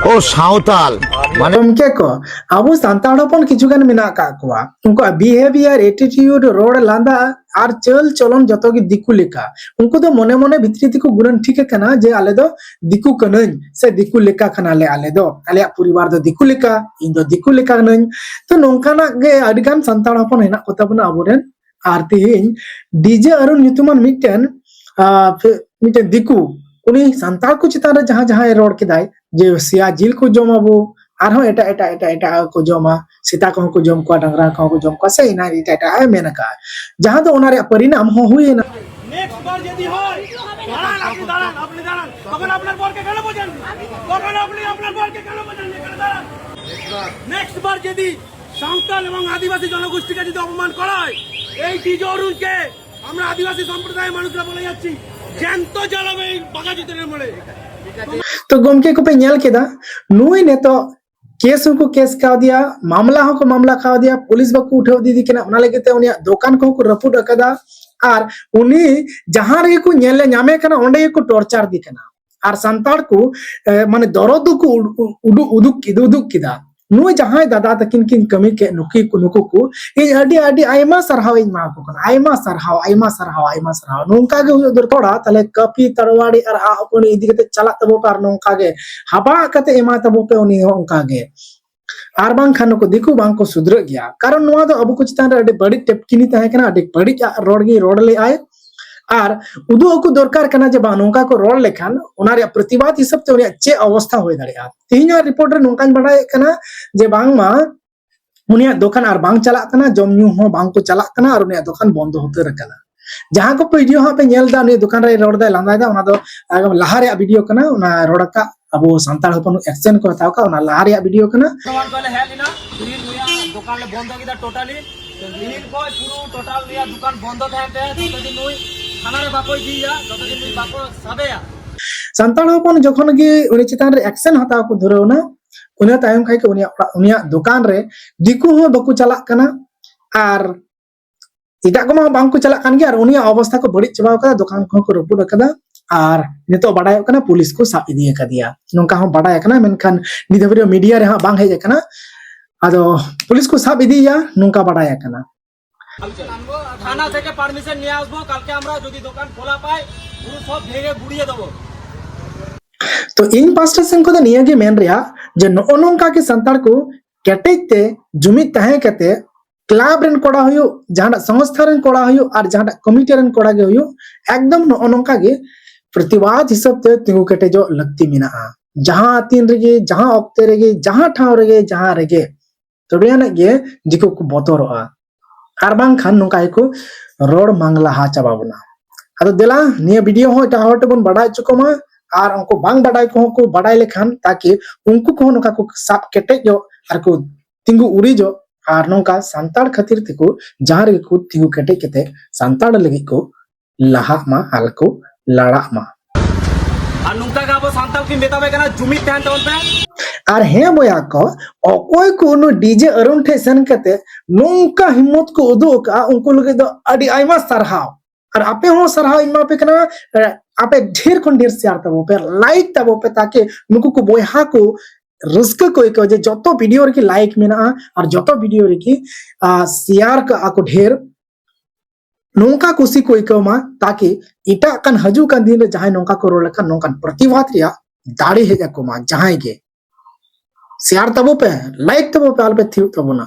ও সাঁওতাল মানে गमके को अब सानताड़ हपन किछुगान मेना का कोआ उनको बिहेवियर एटीट्यूड रोड लांदा और चल चलन जतो की दिकु लेका उनको तो मने मने भितरी दिकु गुरन ठीक है कना जे आले दो दिकु कनन से दिकु लेका कना ले आले दो आले परिवार दो दिकु लेका इन दो दिकु लेका नन तो नोंकाना गे अडिगान सानताड़ हपन हेना कोता बना अबोरेन आरती डीजे अरुण nyutuman मिटेन दिकु उनी सानताड़ को चितान रे जहां जहां रोड केदाय जे सिया जिल को जमाबो आरो एटा एटा एटा एटा को जमा सीता को जम को डंगरा को जम को से इना एटा एटा आय मेनका जहां तो ओना रे परिणाम हो हुई ना नेक्स्ट बार यदि হয় দাঁড়ান আপনি দাঁড়ান তখন আপনার বরকে কেন বোঝেন তখন আপনি আপনার বরকে কেন বোঝেন এখানে দাঁড়ান নেক্সট বার যদি সাঁওতাল এবং আদিবাসী জনগোষ্ঠীকে যদি অপমান করা হয় এই ডিজে অরুণকে আমরা আদিবাসী সম্প্রদায়ের মানুষরা বলে যাচ্ছি জ্যান্ত জ্বালাবে এই বাঘাযতীনের মলে तो गमके को पे नेल केदा नुई ने तो केस को केस का दिया मामला को मामला का दिया पुलिस बको उठाव दी केना ओना लेगेते उनिया दुकान को रफुड अकदा और उनी जहां रे को नेले न्यामे कना ओंडे को टॉर्चर दी कना और संताड़ को माने दरद को उदुक किदा नुई जहां दादा तकिन किन कमी के नुकी को नुको को ए अडी अडी आयमा सरहाव इन मा को कना आयमा सरहाव नोंका गे हुयो दरकोड़ा तले कपी तड़वाड़ी और आ अपनी इदी कते चला तबो पार नोंका गे हबा कते एमा तबो पे उनी ओंका गे आर बांग खान को दिकु बांग को सुधर गया कारण नुआ दो अब कुछ तान अडी बड़ी टेपकिनी ताहे कना अडी बड़ी रोड ले आए और उदु को दरकार कना जे नोंका को रोड लेखान ओना रे प्रतिवाद हिसाब ते उनी चे अवस्था होय दाड़िया तिहिना रिपोर्ट रे नोंकान बडाय कना जे बांग मा उनिया दुकान और बांग चला कना जम न्यू हो बांग को चला कना और उनिया दुकान बंद होते रकना जहां को वीडियो हा पे नेल दा उनी दुकान रे रोड दा लांदा दा ओना दो एकदम लहा रे वीडियो कना ओना रोड का अब संताड़ हपन एक्शन को हताव का ओना लहा रे वीडियो कना प्रमाण कले हेलिना दिल नुया दुकान ले बंद किदा टोटली दिल को पुरो टोटल लिया दुकान बंद थाते ततदिन नुई थाना रे बापय दिया ततदिन नुई बापो साबेया संताड़ हपन जखन गे उनी चितान रे एक्शन हताव को धरौना उनिया तायम खाइ के उनिया दुकान रे दिकु हो बकु चला कना और इटा को मा बांग को चला कान गया और उनिया अवस्था को बड़ी चबाव का दुकान को रपुड कदा और नितो बडाय कना पुलिस को साब इदी कदिया नोंका हो बडाय कना मेनखान निधबरियो मीडिया रे हा बांग हेज कना आदो पुलिस को साब इदिया नोंका बडाय कना थाना থেকে পারমিশন নিয়ে আসবো কালকে আমরা যদি দোকান খোলা পাই পুরো সব ভেঙে গুড়িয়ে দেব तो इन पास्टर सेन को निया गे मेन रिया जे नोंका के संताड़ को केटेते जुमित तहे कते क्लब रेन कोड़ा हुयो जहां संस्था रेन कोड़ा हुयो और जहां कमिटी रेन कोड़ा गे हुयो एकदम नोंका गे प्रतिवाद हिसाब ते तिंगु केटे जो लगती मिना जहां तीन रेगे जहां ऑक्ते रेगे जहां ठाव रेगे जहां रेगे तोबियाना गे दिको को बतोरआ आर बांग खान नोंका को रोड मांगला हा चाबाबना अदो देला निया वीडियो हो एटा हट बन बडाय चुकोमा और उनको बांग बडाय को बडाय लेखान ताकि उनको को नोंका को साब केटे जो और को तिंगु उड़ी जो और नोंका संताड़ खातिर तिको जहां रे को तिंगु केटे केते संताड़ लगी को लाहा मा हलको लड़ा मा আর নুকা গাবো সান্তাল কি বেতাবে কেন জুমি ধ্যান তখন पे और हे बोया को ओकोय को नो डीजे अरुण ठे सन कते नोंका हिम्मत को उदो का उनको लगे दो अडी आइमा सरहाव और आपे हो सरहाव इमा पे कना आपे ढेर कोन ढेर शेयर तबो पे लाइक तबो पे ताकि नुको को बोया को रिस्क कोई को जे जतो वीडियो रे की लाइक मेना और जतो वीडियो रे की शेयर का आको ढेर नोंका कुसी कोई कमा ताकि इटा कन हजू कन दिन रे जहां नोंका को रोल का नोंका प्रतिवाद रिया दाड़ी हे जाको मा जहां गे शेयर तबो पे लाइक तबो पे आल पे थिउ तबो ना